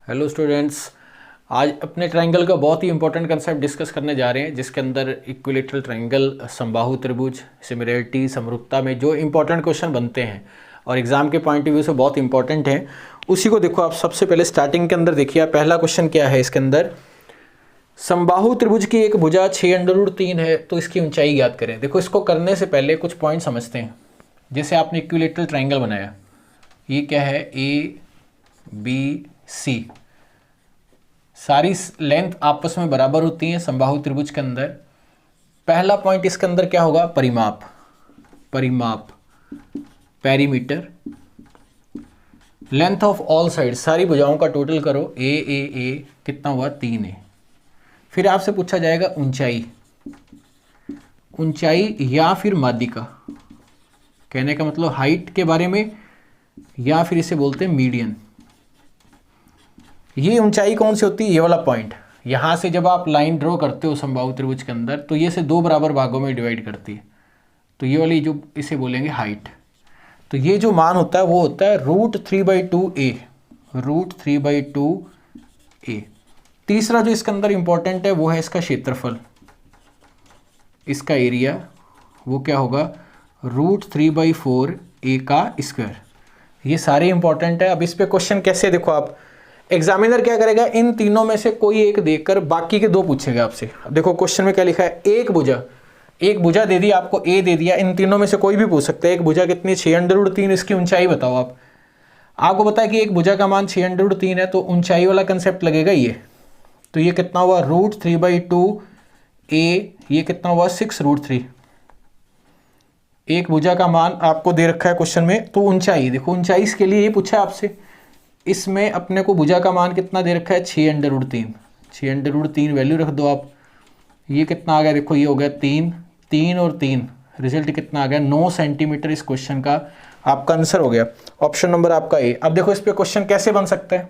Hello students. आज अपने triangle का बहुत ही इंपॉर्टेंट कंसेप्ट डिस्कस करने जा रहे हैं, जिसके अंदर इक्विलेटरल ट्रायंगल, समबाहु त्रिभुज, सिमिलरिटी, समरूपता में जो इंपॉर्टेंट क्वेश्चन बनते हैं और एग्जाम के पॉइंट ऑफ व्यू से बहुत इंपॉर्टेंट है, उसी को देखो आप। सबसे पहले स्टार्टिंग के अंदर देखिए, पहला क्वेश्चन क्या है इसके अंदर, समबाहु त्रिभुज की एक भुजा 6√3 है, तो इसकी ऊंचाई ज्ञात करें। देखो, इसको करने से पहले कुछ पॉइंट समझते हैं। जैसे आपने इक्विलेटरल ट्रायंगल बनाया, ये क्या है, ए बी सी, सारी लेंथ आपस में बराबर होती हैं समबाहु त्रिभुज के अंदर। पहला पॉइंट इसके अंदर क्या होगा, परिमाप। परिमाप, perimeter, length of all side, सारी भुजाओं का टोटल करो, ए कितना हुआ, 3 फिर आपसे पूछा जाएगा ऊंचाई। ऊंचाई या फिर माध्यिका, कहने का मतलब हाइट के बारे में, या फिर इसे बोलते हैं मीडियन। ये ऊंचाई कौन सी होती है, ये वाला पॉइंट। यहां से जब आप लाइन ड्रॉ करते हो समबाहु त्रिभुज के अंदर, तो ये से 2 बराबर भागों में डिवाइड करती है, तो ये वाली जो इसे बोलेंगे हाइट। तो ये जो मान होता है वो होता है √3/2a, √3/2a। तीसरा जो इसके अंदर इंपॉर्टेंट है वो है इसका क्षेत्रफल, इसका एरिया, वो क्या होगा, √3/4a का स्क्वायर। ये सारे इंपॉर्टेंट है। अब इस पे क्वेश्चन कैसे, देखो आप, एग्जामिनर क्या करेगा, इन तीनों में से कोई एक देकर बाकी के 2 पूछेगा आपसे। अब देखो क्वेश्चन में क्या लिखा है, एक भुजा दे दी आपको, ए दे दिया, इन तीनों में से कोई भी पूछ सकते हैं। एक भुजा कितनी, 6√3, इसकी ऊंचाई बताओ आप। आपको पता है कि एक भुजा का मान 6√3 है, तो ऊंचाई वाला कंसेप्ट लगेगा ये। तो ये कितना हुआ, √3/2a, ये कितना हुआ, 6√3। एक भुजा का मान आपको दे रखा है क्वेश्चन में, तो ऊंचाई देखो, ऊंचाई इसके लिए ये पूछा है आपसे। इसमें अपने को भुजा का मान कितना दे रखा है, 6√3। 6√3 वैल्यू रख दो आप। ये कितना आ गया, देखो ये हो गया 3 और 3, रिजल्ट कितना आ गया, 9 सेंटीमीटर। इस क्वेश्चन का आपका आंसर हो गया, ऑप्शन नंबर आपका ए। अब देखो इस पे क्वेश्चन कैसे बन सकता है।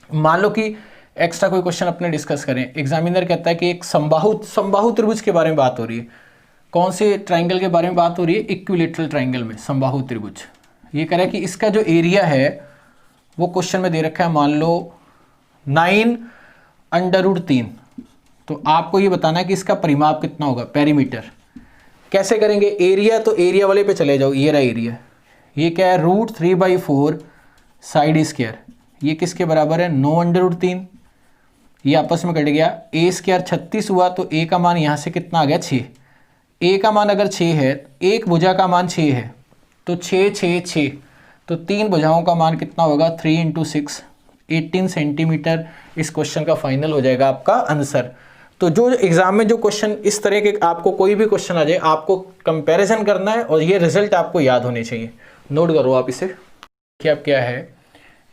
मान लो कि एक्स्ट्रा कोई क्वेश्चन अपने डिस्कस करें, एग्जामिनर कहता है कि एक समबाहु त्रिभुज के बारे में बात हो रही है। कौन से ट्राइंगल के बारे में बात हो रही है, इक्विलेटरल ट्राइंगल में समबाहु त्रिभुज। ये कह रहा है कि इसका जो एरिया है वो क्वेश्चन में दे रखा है, मान लो 9√3। तो आपको ये बताना है कि इसका परिमाप कितना होगा, पेरीमीटर। कैसे करेंगे, एरिया, तो एरिया वाले पे चले जाओ, ये रहा एरिया। ये क्या है, √3/4 साइड स्क्वायर, ये किसके बराबर है, 9√3। ये आपस में कट गया, a स्क्वायर 36 हुआ, तो a का मान यहाँ से कितना आ गया, 6। a का मान अगर 6 है, एक भुजा का मान 6 है, तो 6 6 6, तो 3 भुजाओं का मान कितना होगा, 3 × 6, 18 सेंटीमीटर। इस क्वेश्चन का फाइनल हो जाएगा आपका आंसर। तो जो एग्जाम में जो क्वेश्चन इस तरह के, आपको कोई भी क्वेश्चन आ जाए, आपको कंपैरिजन करना है और ये रिजल्ट आपको याद होने चाहिए। नोट करो आप इसे। क्या क्या है,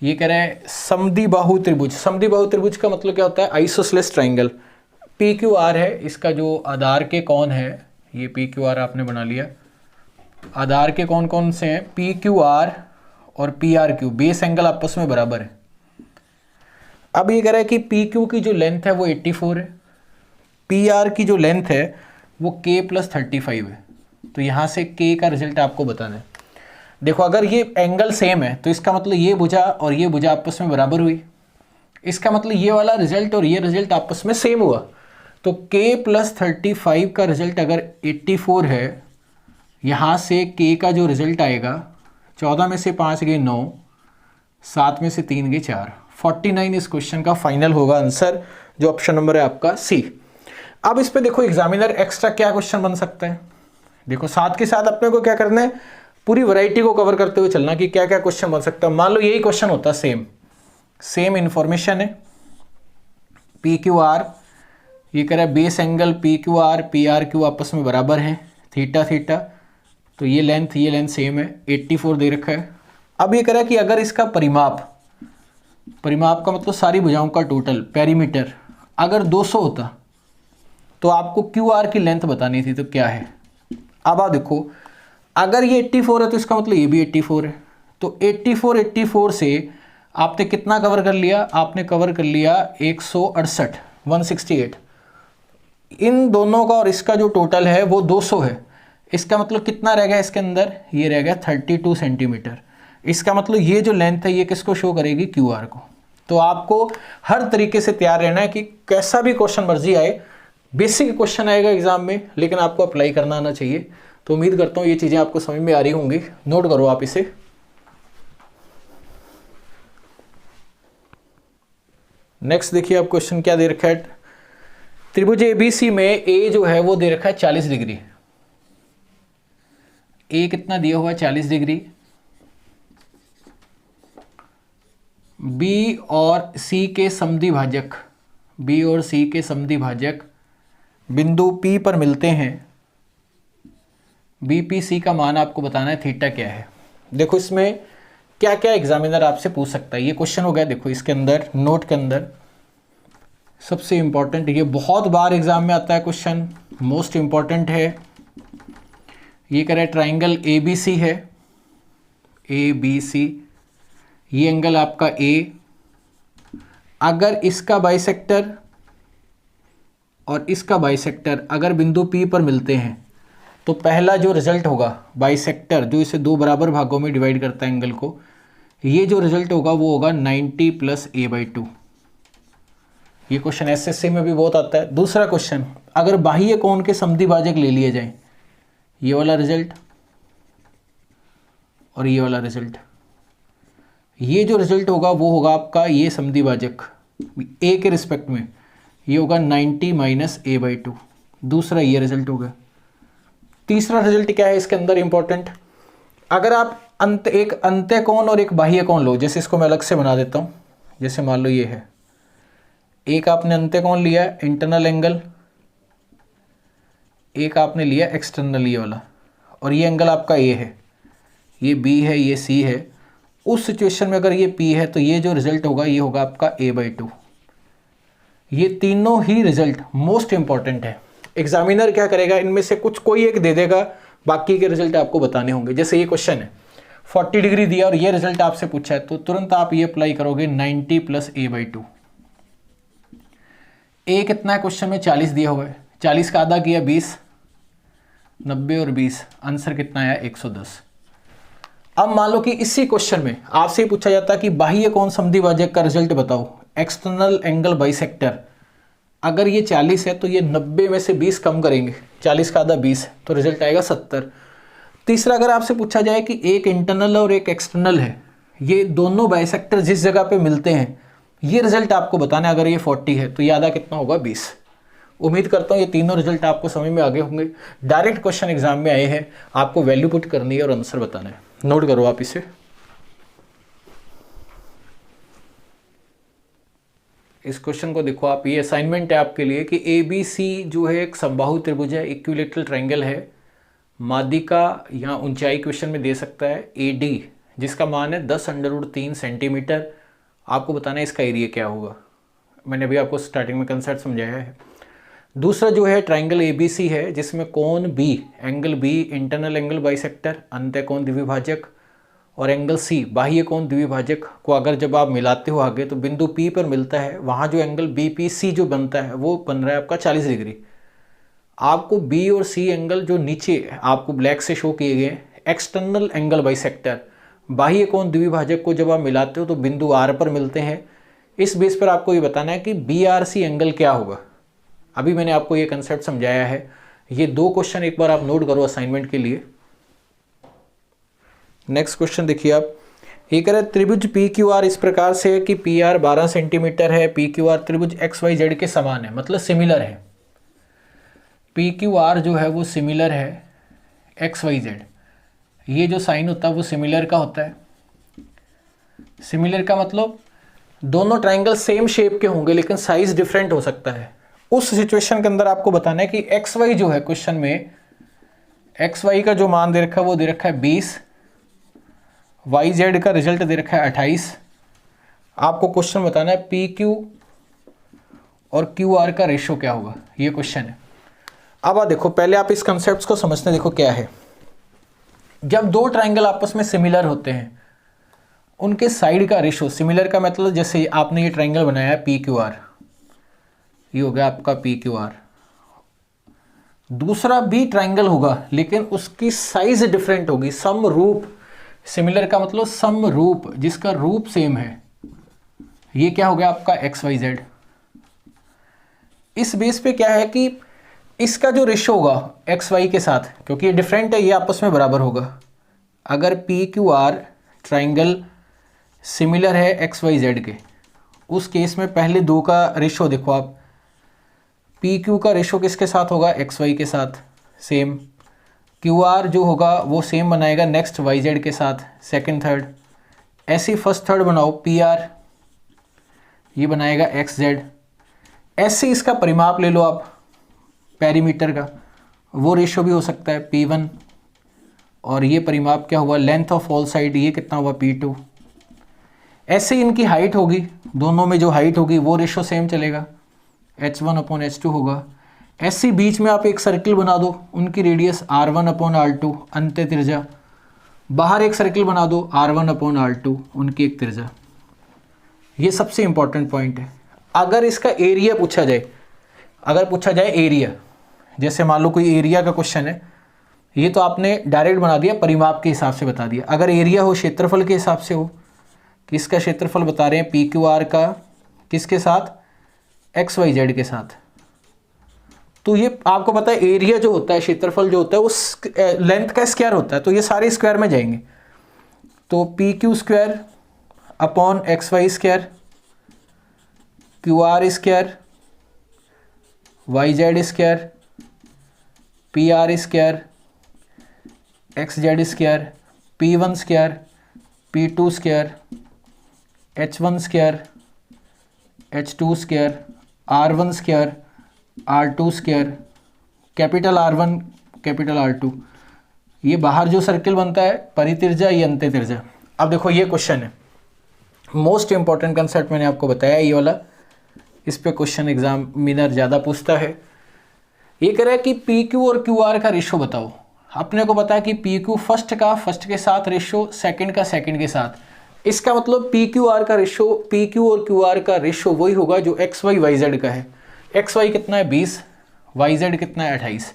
ये कह रहे हैं समद्विबाहु त्रिभुज। समद्विबाहु त्रिभुज का मतलब क्या होता है, आइसोसेलेस ट्राइंगल। PQR है, इसका जो आधार के कौन है, ये PQR आपने बना लिया। आधार के कौन कौन से हैं, PQR और PRQ, बेस एंगल आपस में बराबर है। अब ये कह रहा है कि PQ की जो लेंथ है वो 84 है, PR की जो लेंथ है वो K + 35 है। तो यहाँ से K का रिजल्ट आपको बताना है। देखो अगर ये एंगल सेम है, तो इसका मतलब ये भुजा और ये भुजा आपस में बराबर हुई। इसका मतलब ये वाला रिजल्ट और ये रिजल्ट आपस में सेम हुआ। तो K + 35 का रिजल्ट अगर 84 है, यहाँ से K का जो रिजल्ट आएगा, 14 में से 5 गए 9, 7 में से 3 गए 4, 49 इस क्वेश्चन का फाइनल होगा आंसर, जो ऑप्शन नंबर है आपका सी। अब इस पे देखो एग्जामिनर एक्स्ट्रा क्या क्वेश्चन बन सकता है। देखो साथ के साथ अपने को क्या करना है, पूरी वैरायटी को कवर करते हुए चलना कि क्या क्या क्वेश्चन बन सकता है। मान लो यही क्वेश्चन होता, सेम इंफॉर्मेशन है, PQR, ये कह रहा है बेस एंगल PQR PRQ आपस में बराबर है, थीटा थीटा, तो ये लेंथ सेम है, 84 दे रखा है। अब ये कह रहा है कि अगर इसका परिमाप का मतलब सारी भुजाओं का टोटल, पेरीमीटर, अगर 200 होता, तो आपको QR की लेंथ बतानी थी, तो क्या है। अब आप देखो, अगर ये 84 है तो इसका मतलब ये भी 84 है। तो 84 से आपने कितना कवर कर लिया, आपने कवर कर लिया 168, 168। इन दोनों का और इसका जो टोटल है वो 200 है। इसका मतलब कितना रह गया इसके अंदर, ये रह गया 32 सेंटीमीटर। इसका मतलब ये जो लेंथ है ये किसको शो करेगी, QR को। तो आपको हर तरीके से तैयार रहना है कि कैसा भी क्वेश्चन मर्जी आए, बेसिक क्वेश्चन आएगा एग्जाम में लेकिन आपको अप्लाई करना आना चाहिए। तो उम्मीद करता हूँ ये चीज़ें आपको समझ में आ रही होंगी, नोट करो आप इसे। नेक्स्ट देखिए आप क्वेश्चन क्या दे रखा है, त्रिभुज एबीसी में ए जो है वो दे रखा है 40 डिग्री। ए कितना दिया हुआ है 40 डिग्री, बी और सी के समद्विभाजक, बी और सी के समद्विभाजक बिंदु P पर मिलते हैं। BPC का मान आपको बताना है, थीटा क्या है। देखो इसमें क्या क्या एग्जामिनर आपसे पूछ सकता है, ये क्वेश्चन हो गया। देखो इसके अंदर नोट के अंदर सबसे इंपॉर्टेंट, ये बहुत बार एग्जाम में आता है क्वेश्चन, मोस्ट इंपॉर्टेंट है। ये कह रहा है ट्राइंगल ABC है, ABC, ये एंगल आपका A, अगर इसका बाइसेक्टर और इसका बाइसेक्टर अगर बिंदु P पर मिलते हैं तो पहला जो रिजल्ट होगा बाइसेक्टर, जो इसे दो बराबर भागों में डिवाइड करता है एंगल को, ये जो रिजल्ट होगा वो होगा 90 + a/2। ये क्वेश्चन एसएससी में भी बहुत आता है। दूसरा क्वेश्चन, अगर बाह्य कोण के समद्विभाजक ले लिए जाएं, ये वाला रिजल्ट और ये वाला रिजल्ट, ये जो रिजल्ट होगा वो होगा आपका ये समद्विभाजक ए के रिस्पेक्ट में, ये होगा 90 - a/2। दूसरा ये रिजल्ट होगा। तीसरा रिजल्ट क्या है इसके अंदर इंपॉर्टेंट, अगर आप एक अंत्य कोण और एक बाह्य कोण लो, जैसे इसको मैं अलग से बना देता हूँ, जैसे मान लो ये है, एक आपने अंत्य कोण लिया इंटरनल एंगल, एक आपने लिया एक्सटर्नल ये वाला, और ये एंगल आपका ए है, ये बी है, ये सी है। उस सिचुएशन में अगर ये पी है तो ये जो रिजल्ट होगा ये होगा आपका a/2। ये तीनों ही रिजल्ट मोस्ट इंपॉर्टेंट है। एग्जामिनर क्या करेगा, इनमें से कुछ कोई एक दे देगा, बाकी के रिजल्ट आपको बताने होंगे। जैसे ये क्वेश्चन है 40 डिग्री दिया और ये रिजल्ट आपसे पूछा है, तो तुरंत आप ये अप्लाई करोगे 90 + a/2। ए कितना है क्वेश्चन में 40 दिया हुआ है, 40 का आधा किया 20, 90 और 20, आंसर कितना आया 110। अब मान लो कि इसी क्वेश्चन में आपसे पूछा जाता कि बाह्य कोण समद्विभाजक का रिजल्ट बताओ, एक्सटर्नल एंगल बाइसेक्टर, अगर ये 40 है तो ये 90 में से 20 कम करेंगे, 40 का आधा 20, तो रिजल्ट आएगा 70। तीसरा, अगर आपसे पूछा जाए कि एक इंटरनल और एक एक्सटर्नल है, ये दोनों बाइसेक्टर जिस जगह पे मिलते हैं, ये रिजल्ट आपको बताना है। अगर ये 40 है तो ये आधा कितना होगा 20। उम्मीद करता हूँ ये तीनों रिजल्ट आपको समझ में आ गए होंगे। डायरेक्ट क्वेश्चन एग्जाम में आए हैं, आपको वैल्यू पुट करनी है और आंसर बताना है। नोट करो आप इसे। इस क्वेश्चन को देखो आप, ये असाइनमेंट है आपके लिए कि ABC जो है एक समबाहु त्रिभुज है, इक्विलेटरल ट्रायंगल है। माध्यिका यहाँ ऊंचाई क्वेश्चन में दे सकता है AD, जिसका मान है 10√3 सेंटीमीटर। आपको बताना है इसका एरिया क्या होगा। मैंने अभी आपको स्टार्टिंग में कंसेप्ट समझाया है। दूसरा जो है ट्रायंगल ABC है, जिसमें कोण B, angle B internal angle bisector, अंत्य कोण द्विभाजक, और एंगल C बाह्य कोण द्विभाजक को अगर जब आप मिलाते हो आगे तो बिंदु P पर मिलता है, वहाँ जो एंगल BPC जो बनता है वो बन रहा है आपका 40 डिग्री। आपको B और C एंगल जो नीचे आपको ब्लैक से शो किए गए एक्सटर्नल एंगल बाइसेक्टर, बाह्य कोण द्विभाजक को जब आप मिलाते हो तो बिंदु R पर मिलते हैं। इस बेस पर आपको ये बताना है कि BRC एंगल क्या होगा। अभी मैंने आपको ये कंसेप्ट समझाया है। ये दो क्वेश्चन एक बार आप नोट करो असाइनमेंट के लिए। नेक्स्ट क्वेश्चन देखिए आप, ये कह रहा है त्रिभुज PQR इस प्रकार से है कि PR 12 सेंटीमीटर है, PQR त्रिभुज XYZ के समान है, मतलब सिमिलर है। PQR जो है वो सिमिलर है XYZ, ये जो साइन होता है वो सिमिलर का होता है। सिमिलर का मतलब दोनों ट्रायंगल सेम शेप के होंगे लेकिन साइज डिफरेंट हो सकता है। उस सिचुएशन के अंदर आपको बताना है कि XY जो है क्वेश्चन में, XY का जो मान दे रखा है वो दे रखा है 20, YZ का रिजल्ट दे रखा है 28। आपको क्वेश्चन बताना है PQ और QR का रेशो क्या होगा, ये क्वेश्चन है। अब आप देखो, पहले आप इस कंसेप्ट को समझते हैं। देखो क्या है, जब दो ट्रायंगल आपस में सिमिलर होते हैं उनके साइड का रेशो, सिमिलर का मतलब जैसे आपने ये ट्रायंगल बनाया है PQR, ये हो गया आपका PQR। दूसरा भी ट्रायंगल होगा लेकिन उसकी साइज डिफरेंट होगी, समरूप। सिमिलर का मतलब समरूप, जिसका रूप सेम है, ये क्या हो गया आपका एक्स वाई जेड। इस बेस पे क्या है कि इसका जो रेशो होगा एक्स वाई के साथ, क्योंकि ये डिफरेंट है, ये आपस में बराबर होगा। अगर P Q R triangle similar है एक्स वाई जेड के, उस केस में पहले दो का रेशो देखो आप, पी क्यू का रेशो किसके साथ होगा, एक्स वाई के साथ सेम। क्यू आर जो होगा वो सेम बनाएगा नेक्स्ट वाई जेड के साथ, सेकंड थर्ड। ऐसे फर्स्ट थर्ड बनाओ, पी आर ये बनाएगा एक्स जेड। ऐसे इसका परिमाप ले लो आप पेरीमीटर का, वो रेशो भी हो सकता है P1। और ये परिमाप क्या हुआ, लेंथ ऑफ ऑल साइड, ये कितना हुआ P2। ऐसे इनकी हाइट होगी, दोनों में जो हाइट होगी वो रेशो सेम चलेगा, H1/H2 होगा। ऐसे बीच में आप एक सर्किल बना दो, उनकी रेडियस R1/R2 अंत्य त्रिज्या। बाहर एक सर्किल बना दो R1/R2 उनकी एक त्रिज्या। ये सबसे इंपॉर्टेंट पॉइंट है। अगर इसका एरिया पूछा जाए, अगर पूछा जाए एरिया, जैसे मान लो कोई एरिया का क्वेश्चन है, ये तो आपने डायरेक्ट बना दिया, परिमाप के हिसाब से बता दिया। अगर एरिया हो क्षेत्रफल के हिसाब से हो, किसका क्षेत्रफल बता रहे हैं, पी क्यू आर का, किसके साथ, एक्स वाई जेड के साथ। तो ये आपको पता है एरिया जो होता है, क्षेत्रफल जो होता है, उस लेंथ का स्क्वायर होता है, तो ये सारे स्क्वायर में जाएंगे। तो P Q square upon X Y square, Q R square, Y Z square, P R square, X Z square, P1 square, P2 square, H1 square, H2 square, R1 square, R2 square, capital R1 capital R2। ये बाहर जो circle बनता है परितिर्जा, ये अंत्य त्रिज्या। अब देखो ये क्वेश्चन है, मोस्ट इंपॉर्टेंट कंसेप्ट मैंने आपको बताया ये वाला, इस पे क्वेश्चन एग्जामिनर ज़्यादा पूछता है। ये कह रहा है कि पी क्यू और क्यू आर का रेशो बताओ। अपने को पता है कि पी क्यू फर्स्ट का फर्स्ट के साथ रेशो, सेकंड का सेकंड के साथ। इसका मतलब पी क्यू आर का रेशो, पी क्यू और क्यू आर का रेशो वही होगा जो एक्स वाई वाई जेड का है। एक्स वाई कितना है 20, वाई जेड कितना है 28।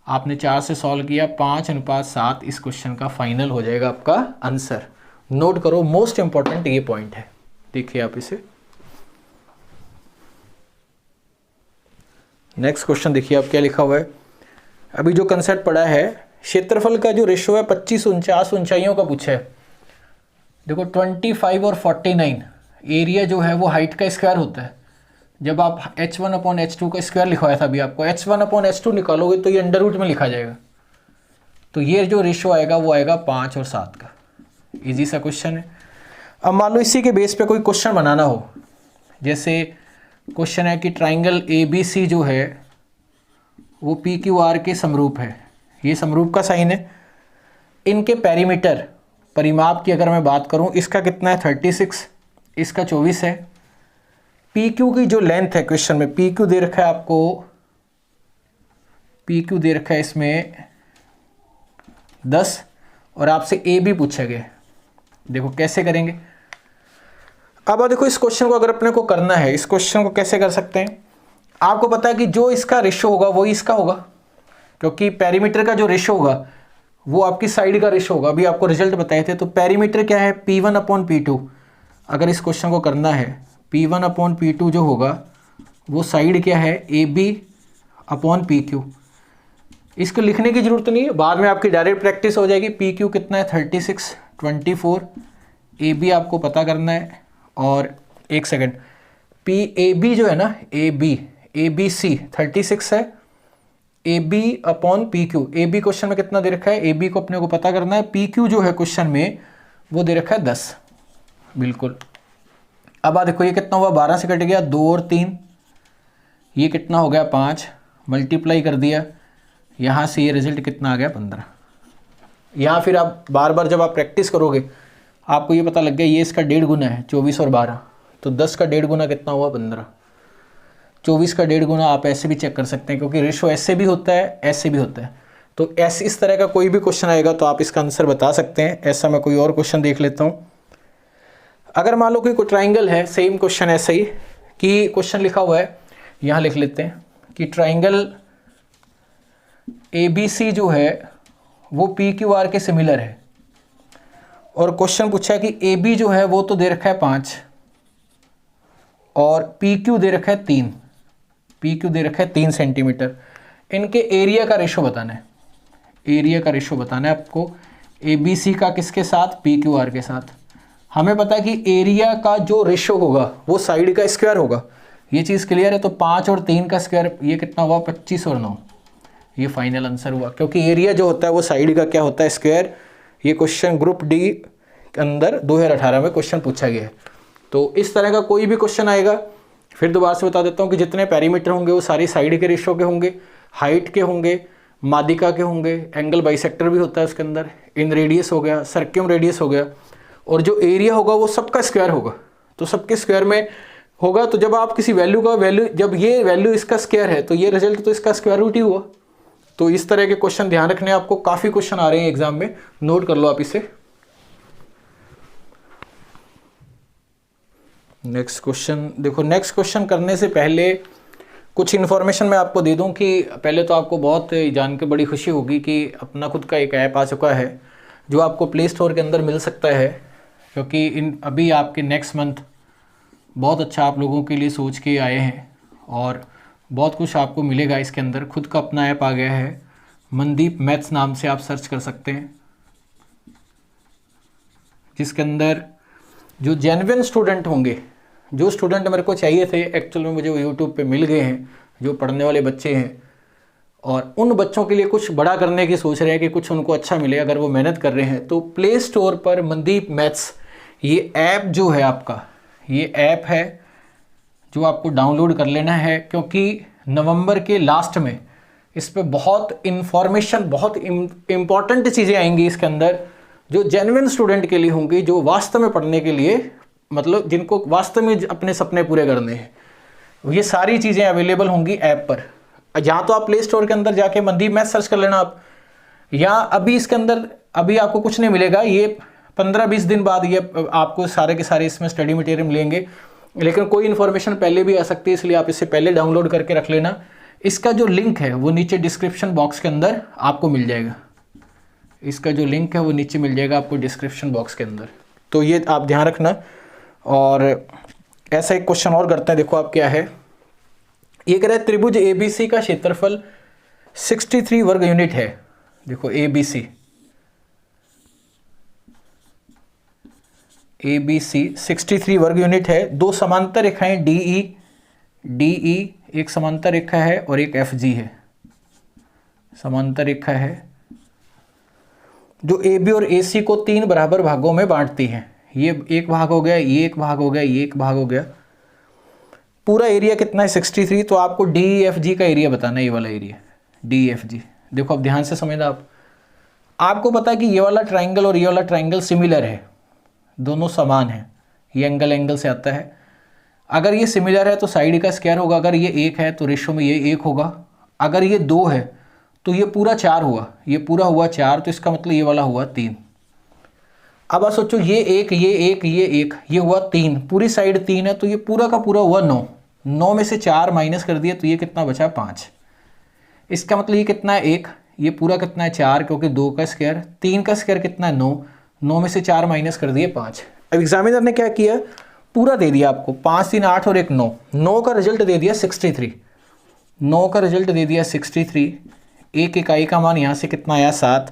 आपने 4 से सॉल्व किया, 5:7 इस क्वेश्चन का फाइनल हो जाएगा आपका आंसर। नोट करो, मोस्ट इंपॉर्टेंट ये पॉइंट है, देखिए आप इसे। नेक्स्ट क्वेश्चन देखिए आप क्या लिखा हुआ है। अभी जो कंसेप्ट पढ़ा है, क्षेत्रफल का जो रेशो है 25 49 ऊंचाइयों का पूछा है। देखो 25 और 49, एरिया जो है वो हाइट का स्क्वायर होता है। जब आप H1/H2 का स्क्वायर लिखवाया था अभी आपको, H1/H2 निकालोगे तो ये अंडर रूट में लिखा जाएगा। तो ये जो रेशो आएगा वो आएगा 5 और 7 का। इजी सा क्वेश्चन है। अब मान लो इसी के बेस पे कोई क्वेश्चन बनाना हो, जैसे क्वेश्चन है कि ट्राइंगल ABC जो है वो PQR के समरूप है। ये समरूप का साइन है। इनके पेरीमीटर, परिमाप की अगर मैं बात करूं, इसका कितना है 36, इसका 24 है। PQ की जो लेंथ है क्वेश्चन में, PQ दे रखा है आपको, PQ दे रखा है इसमें 10 और आपसे AB पूछा गया। देखो कैसे करेंगे। अब देखो इस क्वेश्चन को अगर अपने को करना है, इस क्वेश्चन को कैसे कर सकते हैं। आपको पता है कि जो इसका रेशो होगा वो इसका होगा, क्योंकि पेरीमीटर का जो रेशो होगा वो आपकी साइड का रेशो होगा। अभी आपको रिजल्ट बताए थे। तो पेरीमीटर क्या है, P1/P2। अगर इस क्वेश्चन को करना है, P1/P2 जो होगा वो साइड क्या है, AB/PQ। इसको लिखने की जरूरत नहीं है, बाद में आपकी डायरेक्ट प्रैक्टिस हो जाएगी। PQ कितना है 36, 24। AB आपको पता करना है। और एक सेकेंड, AB जो है ना, ABC 36 है, AB/PQ। AB क्वेश्चन में कितना दे रखा है, AB को अपने को पता करना है। PQ जो है क्वेश्चन में वो दे रखा है 10, बिल्कुल। अब देखो ये कितना हुआ, 12 से कट गया 2 और 3, ये कितना हो गया 5, मल्टीप्लाई कर दिया, यहाँ से ये रिजल्ट कितना आ गया 15। यहाँ फिर आप बार बार जब आप प्रैक्टिस करोगे आपको ये पता लग गया, ये इसका 1.5 गुना है 24 और 12, तो 10 का 1.5 गुना कितना हुआ 15। 24 का 1.5 गुना आप ऐसे भी चेक कर सकते हैं, क्योंकि रेशो ऐसे भी होता है ऐसे भी होता है। तो ऐसे इस तरह का कोई भी क्वेश्चन आएगा तो आप इसका आंसर बता सकते हैं। ऐसा मैं कोई और क्वेश्चन देख लेता हूँ। अगर मान लो कोई ट्राइंगल है, सेम क्वेश्चन ऐसा ही कि क्वेश्चन लिखा हुआ है, यहाँ लिख लेते हैं कि ट्राइंगल ABC जो है वो PQR के सिमिलर है। और क्वेश्चन पूछा है कि AB जो है वो तो दे रखा है 5, और पी क्यू दे रखा है 3, पी क्यू दे रखा है 3 सेंटीमीटर। इनके एरिया का रेशो बताना है, एरिया का रेशो बताना है आपको ए बी सी का किसके साथ, पी क्यू आर के साथ। हमें पता है कि एरिया का जो रेशो होगा वो साइड का स्क्वायर होगा, ये चीज़ क्लियर है। तो 5 और 3 का स्क्वायर ये कितना हुआ, 25 और 9, ये फाइनल आंसर हुआ। क्योंकि एरिया जो होता है वो साइड का क्या होता है, स्क्वायर। ये क्वेश्चन ग्रुप डी के अंदर 2018 में क्वेश्चन पूछा गया है। तो इस तरह का कोई भी क्वेश्चन आएगा, फिर दोबारा से बता देता हूँ कि जितने पैरीमीटर होंगे वो सारी साइड के रेशो के होंगे, हाइट के होंगे, मादिका के होंगे, एंगल बाइसेक्टर भी होता है उसके अंदर, इन रेडियस हो गया, सर्क्यूम रेडियस हो गया, और जो एरिया होगा वो सबका स्क्वायर होगा। तो सबके स्क्वायर में होगा। तो जब आप किसी वैल्यू का वैल्यू, जब ये वैल्यू इसका स्क्वायर है तो ये रिजल्ट तो इसका स्क्वायर रूट ही हुआ। तो इस तरह के क्वेश्चन ध्यान रखने, आपको काफ़ी क्वेश्चन आ रहे हैं एग्जाम में, नोट कर लो आप इसे। नेक्स्ट क्वेश्चन देखो। नेक्स्ट क्वेश्चन करने से पहले कुछ इन्फॉर्मेशन मैं आपको दे दूं कि पहले तो आपको बहुत जान के बड़ी खुशी होगी कि अपना खुद का एक ऐप आ चुका है जो आपको प्ले स्टोर के अंदर मिल सकता है। क्योंकि अभी आपके नेक्स्ट मंथ बहुत अच्छा आप लोगों के लिए सोच के आए हैं और बहुत कुछ आपको मिलेगा इसके अंदर। खुद का अपना ऐप आ गया है, मनदीप मैथ्स नाम से आप सर्च कर सकते हैं, जिसके अंदर जो जेन्युइन स्टूडेंट होंगे, जो स्टूडेंट मेरे को चाहिए थे एक्चुअल में मुझे वो यूट्यूब पे मिल गए हैं, जो पढ़ने वाले बच्चे हैं और उन बच्चों के लिए कुछ बड़ा करने की सोच रहे हैं कि कुछ उनको अच्छा मिले अगर वो मेहनत कर रहे हैं। तो प्ले स्टोर पर मनदीप मैथ्स ये ऐप जो है आपका, ये ऐप है जो आपको डाउनलोड कर लेना है। क्योंकि नवंबर के लास्ट में इस पर बहुत इन्फॉर्मेशन, बहुत इम्पॉर्टेंट चीज़ें आएंगी इसके अंदर, जो जेन्युइन स्टूडेंट के लिए होंगी, जो वास्तव में पढ़ने के लिए, मतलब जिनको वास्तव में अपने सपने पूरे करने हैं। ये सारी चीज़ें अवेलेबल होंगी ऐप पर। यहाँ तो आप प्ले स्टोर के अंदर जाके मनदीप मैथ्स सर्च कर लेना आप, या अभी इसके अंदर अभी आपको कुछ नहीं मिलेगा, ये 15-20 दिन बाद ये आपको सारे के सारे इसमें स्टडी मटेरियल मिलेंगे। लेकिन कोई इन्फॉर्मेशन पहले भी आ सकती है, इसलिए आप इसे पहले डाउनलोड करके रख लेना। इसका जो लिंक है वो नीचे डिस्क्रिप्शन बॉक्स के अंदर आपको मिल जाएगा, इसका जो लिंक है वो नीचे मिल जाएगा आपको डिस्क्रिप्शन बॉक्स के अंदर। तो ये आप ध्यान रखना। और ऐसा एक क्वेश्चन और करते हैं, देखो आप क्या है, ये कह रहा है त्रिभुज ABC का क्षेत्रफल 63 वर्ग यूनिट है। देखो ABC 63 वर्ग यूनिट है। दो समांतर रेखाएं DE एक समांतर रेखा है और एक FG है, समांतर रेखा है जो AB और AC को 3 बराबर भागों में बांटती है। ये एक भाग हो गया, ये एक भाग हो गया, ये एक भाग हो गया। पूरा एरिया कितना है 63। तो आपको DEFG का एरिया बताना है, ये वाला एरिया DEFG। देखो अब ध्यान से समझना आप, आपको पता है कि ये वाला ट्राइंगल और ये वाला ट्राइंगल सिमिलर है, दोनों समान है, ये एंगल से आता है। अगर ये सिमिलर है तो साइड का स्क्वायर होगा, अगर ये 1 है तो रेशो में ये 1 होगा, अगर ये 2 है तो ये पूरा 4 हुआ, ये पूरा हुआ 4, तो इसका मतलब ये वाला हुआ 3। अब आप सोचो ये 1 ये 1 ये 1, ये हुआ 3, पूरी साइड 3 है तो ये पूरा का पूरा हुआ 9। 9 में से 4 माइनस कर दिया तो ये कितना बचा 5। इसका मतलब ये कितना है 1, ये पूरा कितना है 4, क्योंकि 2 का स्क्वायर, 3 का स्क्वायर कितना है 9, 9 में से 4 माइनस कर दिए 5। अब एग्जामिनर ने क्या किया, पूरा दे दिया आपको, 5 3 8 और 1 9, 9 का रिजल्ट दे दिया 63, 9 का रिजल्ट दे दिया 63। एक इकाई का मान यहाँ से कितना आया 7।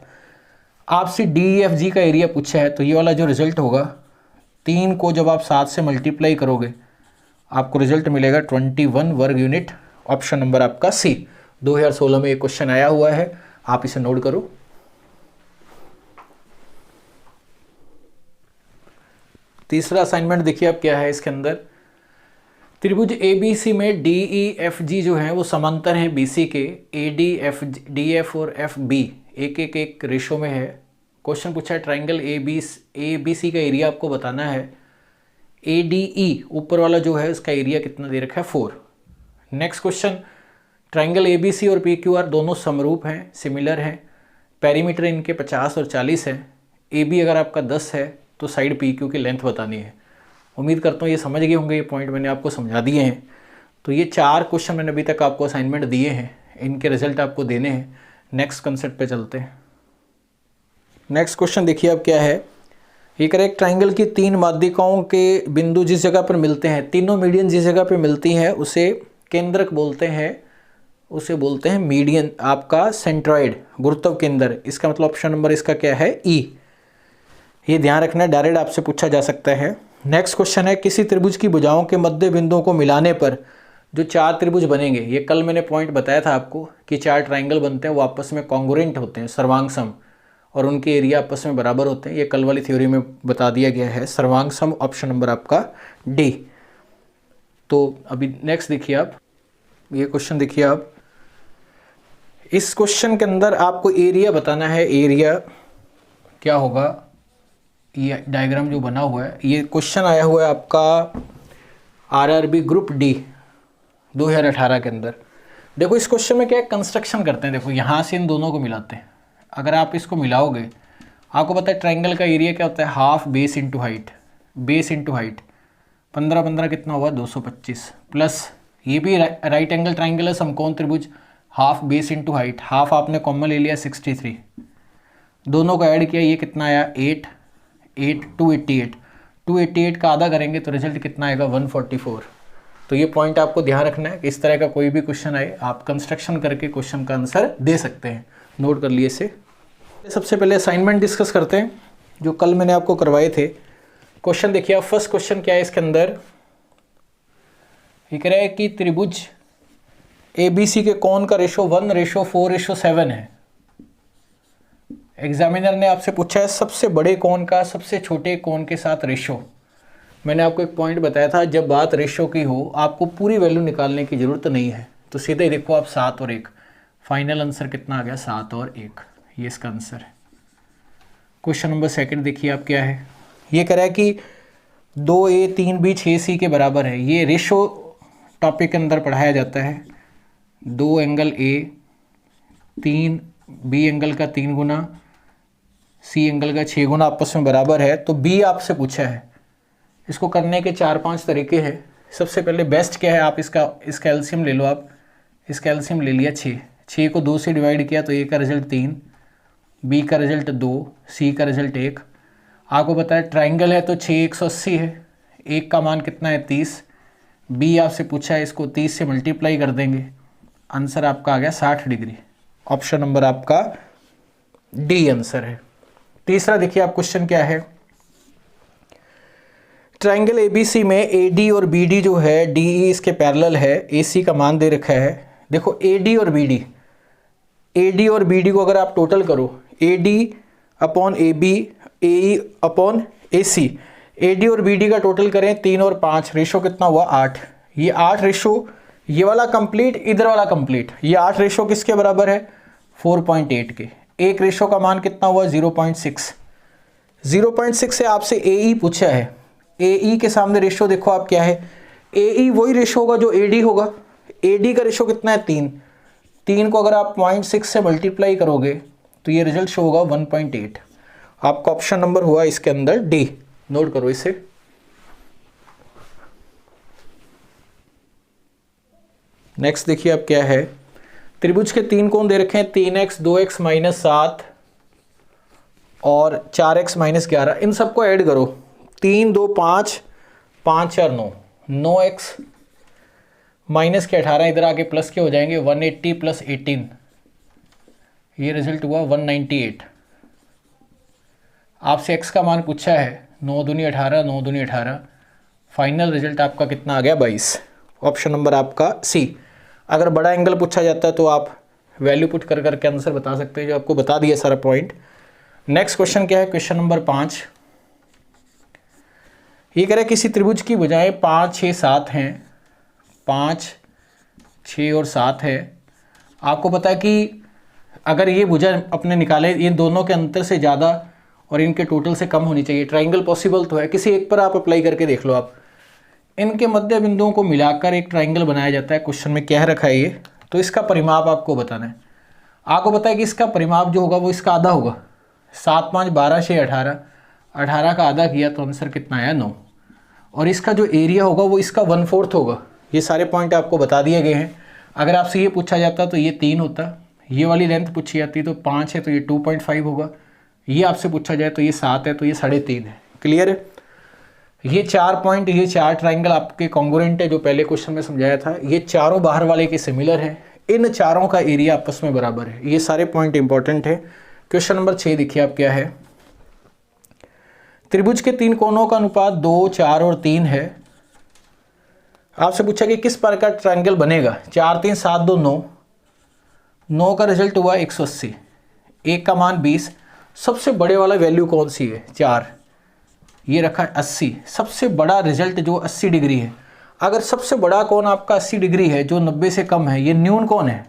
आपसे DEFG का एरिया पूछा है तो ये वाला जो रिजल्ट होगा, 3 को जब आप 7 से मल्टीप्लाई करोगे आपको रिजल्ट मिलेगा 21 वर्ग यूनिट। ऑप्शन नंबर आपका C। 2016 में एक क्वेश्चन आया हुआ है, आप इसे नोट करो। तीसरा असाइनमेंट देखिए अब क्या है इसके अंदर, त्रिभुज ABC में DEFG जो है वो समांतर हैं BC के, DF और FB एक रेशो में है। क्वेश्चन पूछा है ट्राइंगल ABC का एरिया आपको बताना है। ADE ऊपर वाला जो है इसका एरिया कितना दे रखा है 4। नेक्स्ट क्वेश्चन, ट्राइंगल ABC और PQR दोनों समरूप हैं, सिमिलर हैं, पेरीमीटर इनके 50 और 40 है। AB अगर आपका 10 है तो साइड PQ की लेंथ बतानी है। उम्मीद करता हूँ ये समझ गए होंगे, ये पॉइंट मैंने आपको समझा दिए हैं। तो ये 4 क्वेश्चन मैंने अभी तक आपको असाइनमेंट दिए हैं, इनके रिजल्ट आपको देने हैं। नेक्स्ट कंसेप्ट पे चलते हैं। नेक्स्ट क्वेश्चन देखिए अब क्या है, ये कह रहे एक ट्राइंगल की तीन माध्यिकाओं के बिंदु जिस जगह पर मिलते हैं, तीनों मीडियन जिस जगह पर मिलती हैं उसे केंद्रक बोलते हैं, उसे बोलते हैं मीडियन, आपका सेंट्रॉइड, गुरुत्व केंद्र। इसका मतलब ऑप्शन नंबर इसका क्या है, ई। ये ध्यान रखना, डायरेक्ट आपसे पूछा जा सकता है। नेक्स्ट क्वेश्चन है, किसी त्रिभुज की भुजाओं के मध्य बिंदुओं को मिलाने पर जो चार त्रिभुज बनेंगे, ये कल मैंने पॉइंट बताया था आपको कि चार ट्राइंगल बनते हैं, वो आपस में कॉन्ग्रुएंट होते हैं, सर्वांग सम, और उनके एरिया आपस में बराबर होते हैं। ये कल वाली थ्योरी में बता दिया गया है, सर्वांग सम, ऑप्शन नंबर आपका डी। तो अभी नेक्स्ट देखिए आप, ये क्वेश्चन देखिए आप। इस क्वेश्चन के अंदर आपको एरिया बताना है, एरिया क्या होगा। ये डायग्राम जो बना हुआ है, ये क्वेश्चन आया हुआ है आपका आरआरबी ग्रुप डी 2018 के अंदर। देखो इस क्वेश्चन में क्या है, कंस्ट्रक्शन करते हैं। देखो यहाँ से इन दोनों को मिलाते हैं, अगर आप इसको मिलाओगे, आपको पता है ट्राइंगल का एरिया क्या होता है, half base into height, base into height, 15 15 कितना हुआ 225, प्लस ये भी राइट एंगल ट्राइंगल है, समकोण त्रिभुज, half base into height, half आपने कॉमन ले लिया 63, दोनों को ऐड किया, ये कितना आया 8 8 288, 288 का आधा करेंगे तो रिजल्ट कितना आएगा 144। तो ये पॉइंट आपको ध्यान रखना है कि इस तरह का कोई भी क्वेश्चन आए आप कंस्ट्रक्शन करके क्वेश्चन का आंसर दे सकते हैं। नोट कर लिए इसे। सबसे पहले असाइनमेंट डिस्कस करते हैं जो कल मैंने आपको करवाए थे। क्वेश्चन देखिए आप, फर्स्ट क्वेश्चन क्या है इसके अंदर, ये कह रहा है कि त्रिभुज ABC के कोण का रेशो 1:4:7 है। एग्जामिनर ने आपसे पूछा है सबसे बड़े कोण का सबसे छोटे कोण के साथ रेशो। मैंने आपको एक पॉइंट बताया था, जब बात रेशो की हो आपको पूरी वैल्यू निकालने की ज़रूरत नहीं है, तो सीधे ही देखो आप 7 और 1, फाइनल आंसर कितना आ गया 7 और 1, ये इसका आंसर है। क्वेश्चन नंबर सेकंड देखिए आप क्या है, ये कह रहा है कि 2A 3B 6C के बराबर है। ये रेशो टॉपिक के अंदर पढ़ाया जाता है। 2 एंगल A 3B एंगल का 3 गुना, C एंगल का 6 गुना आपस में बराबर है। तो B आपसे पूछा है, इसको करने के 4-5 तरीके हैं। सबसे पहले बेस्ट क्या है, आप इसका एलसीएम ले लो। आप इसका एलसीएम ले लिया 6 को 2 से डिवाइड किया तो A का रिजल्ट 3, B का रिजल्ट 2, C का रिजल्ट 1। आपको पता है ट्राइंगल है तो 6 180 है, 1 का मान कितना है 30। B आपसे पूछा है, इसको 30 से मल्टीप्लाई कर देंगे, आंसर आपका आ गया 60 डिग्री। ऑप्शन नंबर आपका डी आंसर है। तीसरा देखिए आप क्वेश्चन क्या है, ट्राइंगल ABC में AD और BD जो है DE इसके पैरेलल है, AC का मान दे रखा है। देखो AD और BD को अगर आप टोटल करो, AD upon AB, AE upon AC, AD और BD का टोटल करें 3 और 5, रेशो कितना हुआ 8। ये 8 रेशो, ये वाला कंप्लीट, इधर वाला कंप्लीट, ये 8 रेशो किसके बराबर है 4.8 के। एक रेशो का मान कितना हुआ 0.6। 0.6 से आपसे AE पूछा है, AE के सामने रेशो देखो आप क्या है, AE वही रेशो होगा जो AD होगा। AD का रेशो कितना है 3 को अगर आप 0.6 से मल्टीप्लाई करोगे तो ये रिजल्ट शो होगा 1.8। आपका ऑप्शन नंबर हुआ इसके अंदर डी। नोट करो इसे। नेक्स्ट देखिए आप क्या है, त्रिभुज के 3 कोण दे रखे हैं, 3x 2x -7 और 4x -11। इन सबको ऐड करो, 3 2 5 5 4 9, 9x माइनस के 18 इधर आके प्लस के हो जाएंगे, 180 + 18, ये रिजल्ट हुआ 198। आपसे x का मान पूछा है, 9 दूनी 18, 9 दूनी 18, फाइनल रिजल्ट आपका कितना आ गया 22। ऑप्शन नंबर आपका सी। अगर बड़ा एंगल पूछा जाता है तो आप वैल्यू पुट कर करके आंसर बता सकते हैं, जो आपको बता दिया सारा पॉइंट। नेक्स्ट क्वेश्चन क्या है, क्वेश्चन नंबर 5। ये कह रहा है किसी त्रिभुज की भुजाएं 5 6 7 हैं, 5 6 और 7 है। आपको पता है कि अगर ये भुजा अपने निकाले, ये दोनों के अंतर से ज़्यादा और इनके टोटल से कम होनी चाहिए। ट्राइंगल पॉसिबल तो है, किसी एक पर आप अप्लाई करके देख लो। आप इनके मध्य बिंदुओं को मिलाकर एक ट्राइंगल बनाया जाता है। क्वेश्चन में क्या रखा है ये, तो इसका परिमाप आपको बताना है। आपको पता है कि इसका परिमाप जो होगा वो इसका आधा होगा। 7 5 12 6 18, 18 का आधा किया तो आंसर कितना आया 9। और इसका जो एरिया होगा वो इसका 1/4 होगा। ये सारे पॉइंट आपको बता दिए गए हैं। अगर आपसे ये पूछा जाता तो ये 3 होता, ये वाली लेंथ पूछी जाती तो 5 है तो ये 2.5 होगा, ये आपसे पूछा जाए तो ये 7 है तो ये 3.5 है। क्लियर है? ये 4 पॉइंट, ये 4 ट्राइंगल आपके कॉन्ग्रुएंट है, जो पहले क्वेश्चन में समझाया था। ये चारों बाहर वाले के सिमिलर है, इन चारों का एरिया आपस में बराबर है। ये सारे पॉइंट इंपॉर्टेंट है। क्वेश्चन नंबर 6 देखिए आप क्या है। त्रिभुज के 3 कोणों का अनुपात 2, 4 और 3 है। आपसे पूछा कि किस प्रकार ट्राइंगल बनेगा। 4, 3, 7, 2, 9। 9 का रिजल्ट हुआ 180, 1 का मान 20। सबसे बड़े वाला वैल्यू कौन सी है? 4। ये रखा है 80। सबसे बड़ा रिजल्ट जो 80 डिग्री है। अगर सबसे बड़ा कोण आपका 80 डिग्री है, जो 90 से कम है, ये न्यून कोण है,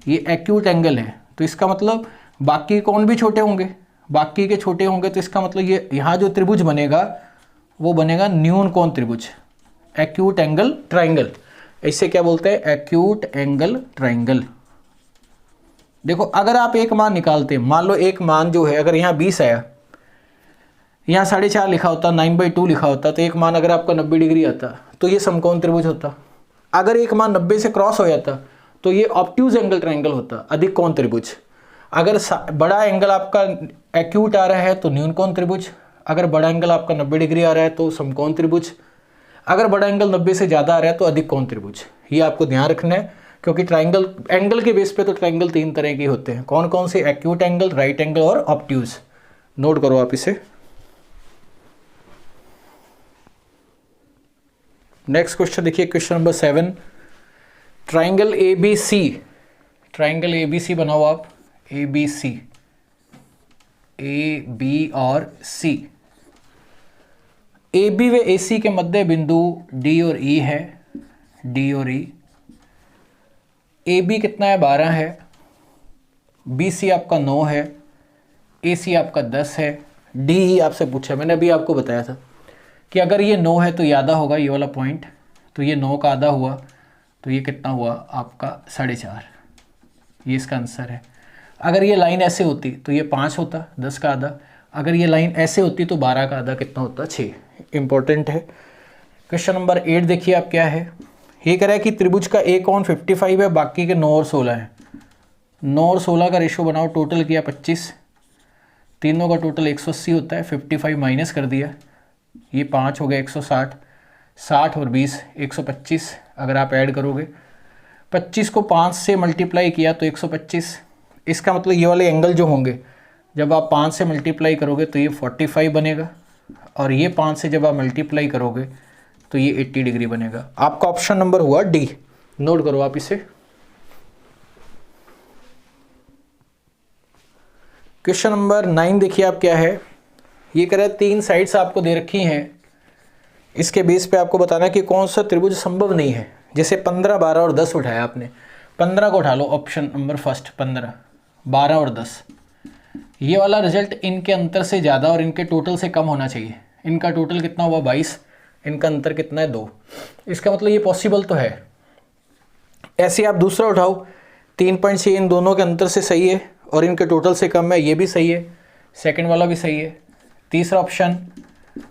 ये एक्यूट एंगल है, तो इसका मतलब बाकी कोण भी छोटे होंगे, बाकी के छोटे होंगे, तो इसका मतलब ये यहाँ जो त्रिभुज बनेगा वो बनेगा न्यून कोण त्रिभुज, एक्यूट एंगल ट्राइंगल। इसे क्या बोलते हैं? Acute angle triangle. देखो अगर आप एक मान निकालते हैं, मान लो एक मान जो है, अगर यहाँ 20 आया, यहाँ 4.5 लिखा होता, 9/2 लिखा होता, तो एक मान अगर आपका 90 डिग्री आता तो ये समकोण त्रिभुज होता। अगर एक मान 90 से क्रॉस हो जाता तो ये ऑब्ट्यूज एंगल ट्राइंगल होता, अधिक कोण त्रिभुज। अगर बड़ा एंगल आपका एक्यूट आ रहा है तो न्यून कोण त्रिभुज। अगर बड़ा एंगल आपका 90 डिग्री आ रहा है तो समकोण त्रिभुज। अगर बड़ा एंगल 90 से ज़्यादा आ रहा है तो अधिक कोण त्रिभुज। ये आपको ध्यान रखना है, क्योंकि ट्राइंगल एंगल के बेस पे तो ट्राइंगल 3 तरह के होते हैं। कौन कौन से? एक्यूट एंगल, राइट एंगल और ऑब्ट्यूज। नोट करो आप इसे। नेक्स्ट क्वेश्चन देखिए, question number 7। Triangle ABC, triangle ABC बनाओ आप। ABC, A, B और C। AB व AC के मध्य बिंदु D और E है, D और E। AB कितना है? 12 है। BC आपका 9 है। AC आपका 10 है। DE आपसे पूछा, मैंने अभी आपको बताया था कि अगर ये 9 है तो ये आधा होगा, ये वाला पॉइंट, तो ये 9 का आधा हुआ, तो ये कितना हुआ आपका? 4.5। ये इसका आंसर है। अगर ये लाइन ऐसे होती तो ये 5 होता, 10 का आधा। अगर ये लाइन ऐसे होती तो 12 का आधा कितना होता? 6। इंपॉर्टेंट है। क्वेश्चन नंबर 8 देखिए आप क्या है। ये कह रहा है कि त्रिभुज का एक कोण 55 है, बाकी के 9 और 16 है। 9 और 16 का रेशो बनाओ। टोटल किया 25, तीनों का टोटल 180 होता है। 55 माइनस कर दिया, ये 5 हो गया 160। 60 और 20 125। अगर आप ऐड करोगे 25 को 5 से मल्टीप्लाई किया तो 125। इसका मतलब ये वाले एंगल जो होंगे, जब आप 5 से मल्टीप्लाई करोगे तो ये 45 बनेगा, और ये 5 से जब आप मल्टीप्लाई करोगे तो ये 80 डिग्री बनेगा। आपका ऑप्शन नंबर हुआ डी। नोट करो आप इसे। क्वेश्चन नंबर 9 देखिए आप क्या है। ये कह रहा है 3 साइड्स आपको दे रखी हैं, इसके बेस पे आपको बताना है कि कौन सा त्रिभुज संभव नहीं है। जैसे 15, 12 और 10 उठाया आपने। 15 को उठा लो, ऑप्शन नंबर फर्स्ट 15, 12 और 10। ये वाला रिजल्ट इनके अंतर से ज़्यादा और इनके टोटल से कम होना चाहिए। इनका टोटल कितना हुआ? 22। इनका अंतर कितना है? 2। इसका मतलब ये पॉसिबल तो है। ऐसे आप दूसरा उठाओ, 3.6 इन दोनों के अंतर से सही है और इनके टोटल से कम है, ये भी सही है। सेकंड वाला भी सही है। तीसरा ऑप्शन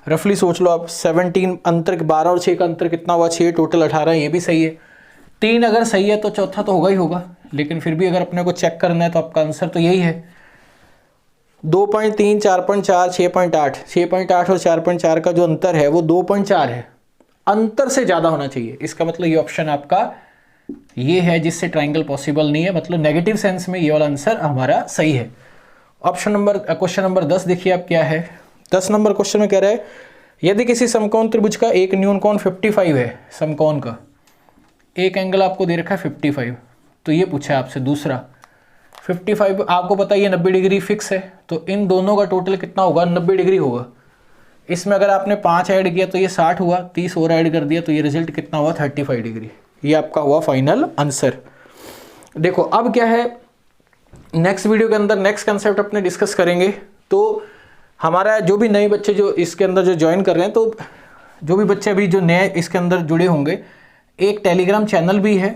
रफली सोच लो आप, 17 अंतर, 12 और 6 का अंतर कितना हुआ? 6, टोटल 18, ये भी सही है। 3 अगर सही है तो चौथा तो होगा ही होगा, लेकिन फिर भी अगर अपने को चेक करना है तो आपका आंसर तो यही है। 2.3, 4.4, 6.8, 6.8 और 4.4 का जो अंतर है वो 2.4 है। अंतर से ज़्यादा होना चाहिए। इसका मतलब ये ऑप्शन आपका ये है जिससे ट्राइंगल पॉसिबल नहीं है, मतलब नेगेटिव सेंस में ये वाला आंसर हमारा सही है। ऑप्शन नंबर क्वेश्चन नंबर 10 देखिए आप क्या है। 10 नंबर क्वेश्चन में कह रहा है यदि किसी समकोण त्रिभुज का एक न्यून कोण 55 है, समकोण का एक एंगल आपको दे रखा है 55, तो ये पूछा है आपसे दूसरा 55, आपको पता है ये 90 डिग्री फिक्स है, तो इन दोनों का टोटल कितना होगा? 90 डिग्री होगा। इसमें अगर आपने 5 ऐड किया तो ये 60 हुआ, 30 और ऐड कर दिया तो ये रिजल्ट कितना हुआ? 35 डिग्री। ये आपका हुआ फाइनल आंसर। देखो अब क्या है, नेक्स्ट वीडियो के अंदर नेक्स्ट कंसेप्ट अपने डिस्कस करेंगे। तो हमारा जो भी नए बच्चे जो इसके अंदर जो ज्वाइन कर रहे हैं, तो जो भी बच्चे अभी जो नए इसके अंदर जुड़े होंगे, एक टेलीग्राम चैनल भी है,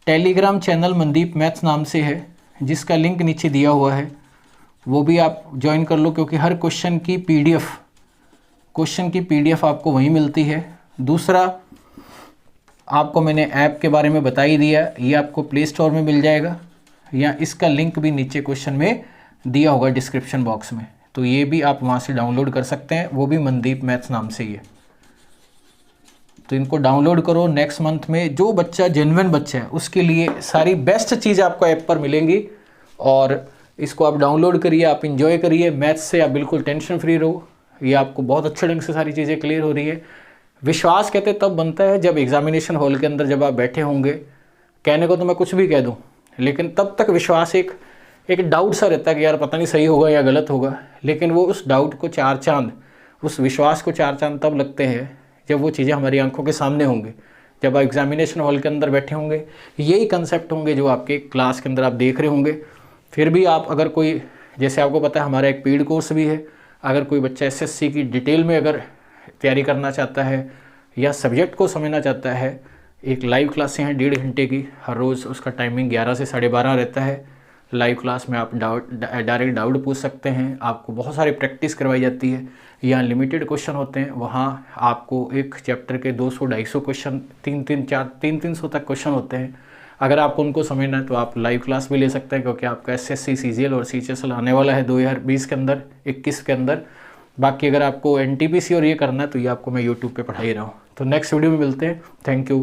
टेलीग्राम चैनल मनदीप मैथ्स नाम से है, जिसका लिंक नीचे दिया हुआ है, वो भी आप ज्वाइन कर लो, क्योंकि हर क्वेश्चन की पीडीएफ आपको वहीं मिलती है। दूसरा आपको मैंने ऐप के बारे में बता ही दिया, ये आपको प्ले स्टोर में मिल जाएगा, या इसका लिंक भी नीचे क्वेश्चन में दिया होगा डिस्क्रिप्शन बॉक्स में। तो ये भी आप वहाँ से डाउनलोड कर सकते हैं, वो भी मनदीप मैथ्स नाम से ही है। तो इनको डाउनलोड करो। नेक्स्ट मंथ में जो बच्चा जेन्युइन बच्चा है उसके लिए सारी बेस्ट चीज़ आपको ऐप पर मिलेंगी, और इसको आप डाउनलोड करिए, आप इंजॉय करिए। मैथ्स से आप बिल्कुल टेंशन फ्री रहो, ये आपको बहुत अच्छे ढंग से सारी चीज़ें क्लियर हो रही है। विश्वास कहते तब बनता है जब एग्जामिनेशन हॉल के अंदर जब आप बैठे होंगे। कहने को तो मैं कुछ भी कह दूँ, लेकिन तब तक विश्वास एक डाउट सा रहता है कि यार पता नहीं सही होगा या गलत होगा, लेकिन वो उस डाउट को चार चांद, उस विश्वास को चार चांद तब लगते हैं जब वो चीज़ें हमारी आंखों के सामने होंगे, जब आप एग्जामिनेशन हॉल के अंदर बैठे होंगे। यही कंसेप्ट होंगे जो आपके क्लास के अंदर आप देख रहे होंगे। फिर भी आप अगर कोई, जैसे आपको पता है हमारा एक पेड कोर्स भी है, अगर कोई बच्चा एसएससी की डिटेल में अगर तैयारी करना चाहता है या सब्जेक्ट को समझना चाहता है, एक लाइव क्लासें हैं 1.5 घंटे की हर रोज़, उसका टाइमिंग 11 से 12:30 रहता है। लाइव क्लास में आप डायरेक्ट डाउट पूछ सकते हैं, आपको बहुत सारी प्रैक्टिस करवाई जाती है। यहाँ लिमिटेड क्वेश्चन होते हैं, वहाँ आपको एक चैप्टर के 200-250 क्वेश्चन, 300 तक क्वेश्चन होते हैं। अगर आपको उनको समझना है तो आप लाइव क्लास भी ले सकते हैं, क्योंकि आपका एसएससी सीजीएल और सीएचएसएल आने वाला है 2020 के अंदर, 21 के अंदर। बाकी अगर आपको एनटीपीसी और ये करना है तो ये आपको मैं यूट्यूब पे पढ़ा ही रहा हूँ। तो नेक्स्ट वीडियो में मिलते हैं। Thank you.